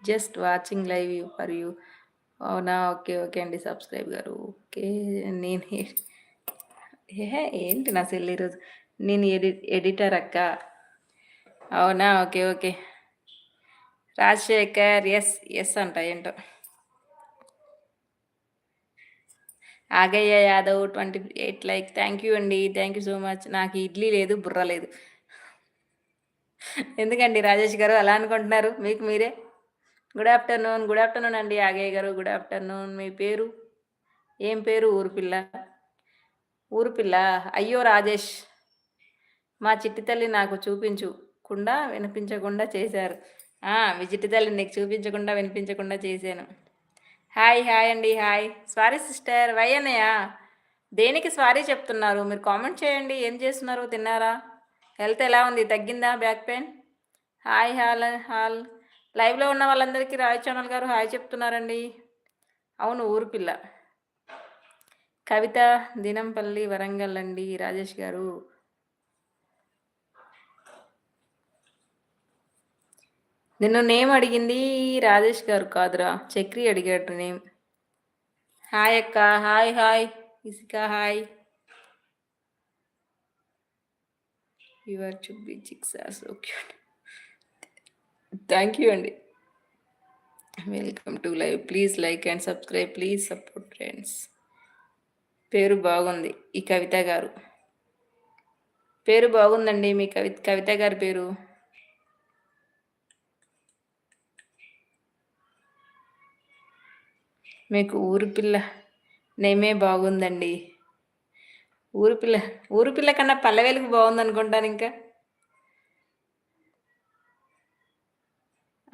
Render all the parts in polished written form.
Just watching live for you. అవునా? Okay. Okay అండి. Subscribe గారు. ఓకే. నేను ఏంటి నా సెల్ ఈరోజు? నేను ఎడిటర్ అక్క. అవునా? Okay. Okay. Rajasekhar S S అంట ఏంటో. Agayya Yadav 28 like. Thank you అండి. Thank you so much. నాకు ఇడ్లీ లేదు, బుర్ర లేదు. ఎందుకండి రాజేష్ గారు అలా అనుకుంటున్నారు? మీకు మీరే. Good afternoon. గుడ్ ఆఫ్టర్నూన్ అండి ఆగయ్య గారు. Good afternoon. మీ పేరు? ఏం పేరు? ఊరు పిల్ల. ఊరు పిల్ల. అయ్యో రాజేష్, మా చిట్టి తల్లి నాకు చూపించకుండా వినిపించకుండా చేశారు. మీ చిట్టి తల్లి నీకు చూపించకుండా వినిపించకుండా చేశాను. హాయ్ హాయ్ అండి. హాయ్. Sorry sister. వై అన్నయ్య? దేనికి సారీ చెప్తున్నారు? మీరు కామెంట్ చేయండి. ఏం చేస్తున్నారు? తిన్నారా? హెల్త్ ఎలా ఉంది? తగ్గిందా back pain? Hi hall hall. లైవ్లో ఉన్న వాళ్ళందరికీ రాయ్ ఛానల్ గారు హాయ్ చెప్తున్నారండి. అవును, ఊరు పిల్ల. కవిత దినంపల్లి వరంగల్ అండి రాజేష్ గారు. నిన్ను నేమ్ అడిగింది రాజేష్ గారు కాదురా, చక్రి అడిగాడు నేమ్. హాయ్ అక్క. Hi hi. Isika hi. Your chubby cheeks are so cute. Thank you అండి. Welcome to live. Please like and subscribe. Please support friends. పేరు బాగుంది ఈ కవిత గారు. పేరు బాగుందండి మీ కవిత గారి పేరు. మీకు ఊరు పిల్ల నేమే బాగుందండి. ఊరు పిల్ల కన్నా పల్లె వెలుగు బాగుంది అనుకుంటాను ఇంకా.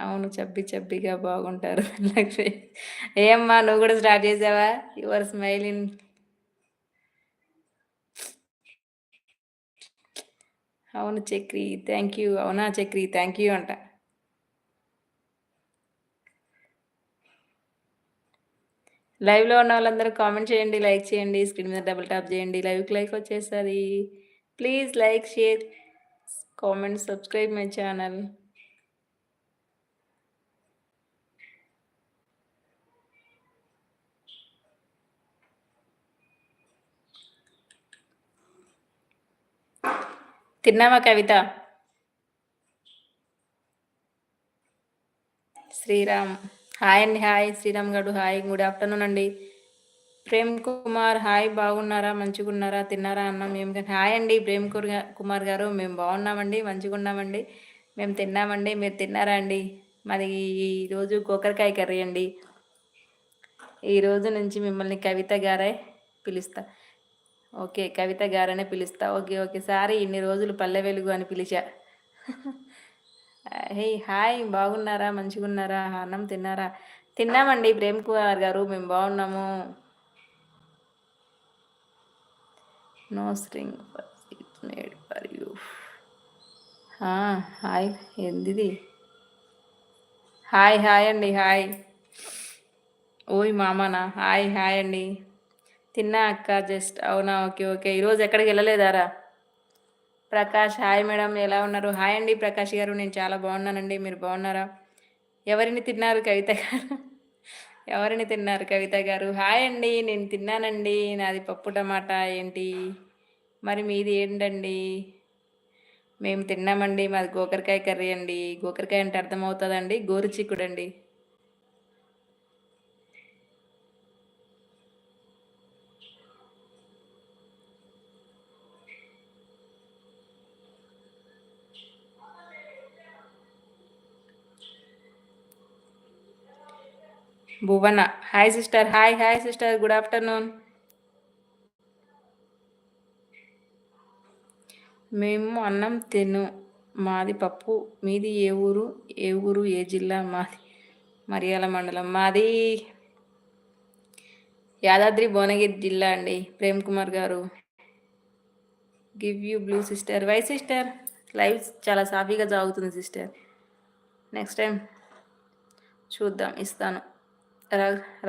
అవును, చబ్బి చబ్బిగా బాగుంటారు. లక్ష్మి, ఏమ్మా నువ్వు కూడా స్టార్ట్ చేసావా? Your smiling. అవును చక్రి, థ్యాంక్ యూ. అవునా చక్రి, థ్యాంక్ యూ అంట. లైవ్లో ఉన్న వాళ్ళందరూ కామెంట్ చేయండి, లైక్ చేయండి, స్క్రీన్ మీద డబుల్ ట్యాప్ చేయండి. లైవ్కి లైక్ వచ్చేసరి. Please like, share, comment, subscribe my channel. తిన్నావా కవిత? శ్రీరామ్ హాయ్ అండి. హాయ్ శ్రీరామ్ గారు. హాయ్, గుడ్ ఆఫ్టర్నూన్ అండి. ప్రేమ్ కుమార్ హాయ్. బాగున్నారా? మంచిగున్నారా? తిన్నారా అన్నం? ఏం హాయ్ అండి ప్రేమ్ కుమార్ గారు. మేము బాగున్నామండి, మంచిగున్నామండి. మేము తిన్నామండి. మీరు తిన్నారా అండి? మాది ఈరోజు గోకరకాయ కర్రీ అండి. ఈ రోజు నుంచి మిమ్మల్ని కవిత గారే పిలుస్తా. ఓకే, కవిత గారనే పిలుస్తా. Okay okay. సారీ ఇన్ని రోజులు పల్లె వెలుగు అని పిలిచా. హే హాయ్, బాగున్నారా? మంచిగున్నారా? అన్నం తిన్నారా? తిన్నామండి ప్రేమ్ కుమార్ గారు, మేము బాగున్నాము. No string made for you. Hi. ఏందిది? హాయ్ హాయ్ అండి. హాయ్. ఓయ్ మామనా. హాయ్ హాయ్ అండి. తిన్నా అక్క జస్ట్. అవునా? Okay okay. ఈరోజు ఎక్కడికి వెళ్ళలేదారా? ప్రకాష్ హాయ్ మేడం, ఎలా ఉన్నారు? హాయ్ అండి ప్రకాష్ గారు, నేను చాలా బాగున్నానండి. మీరు బాగున్నారా? ఎవరిని తిన్నారు కవిత గారు? ఎవరిని తిన్నారు కవిత గారు? హాయ్ అండి, నేను తిన్నానండి. నాది పప్పు టమాటా. ఏంటి మరి మీది ఏంటండి? మేము తిన్నామండి. మాది గోకరకాయ కర్రీ అండి. గోకరకాయ అంటే అర్థమవుతుందండి, గోరుచిక్కుడు అండి. Bhuvana hi sister. Hi hi sister, good afternoon. మేము అన్నం తిను. మాది పప్పు. మీది ఏ ఊరు? ఏ ఊరు? ఏ జిల్లా? మాది మరియాల మండలం. మాది యాదాద్రి భువనగిరి జిల్లా అండి. ప్రేమ్ కుమార్ గారు. Give you blue sister. Why sister? Life చాలా సాఫీగా సాగుతుంది సిస్టర్. నెక్స్ట్ టైం చూద్దాం, ఇస్తాను.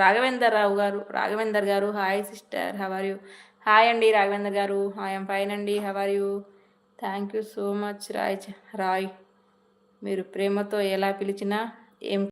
రాఘవేందర్ రావు గారు, రాఘవేందర్ గారు hi sister, how are you? Hi అండి రాఘవేందర్ గారు. హాయ్ ఐమ్ ఫైన్ అండి, how are you? Thank you so much Rai. మీరు ప్రేమతో ఎలా పిలిచినా ఏం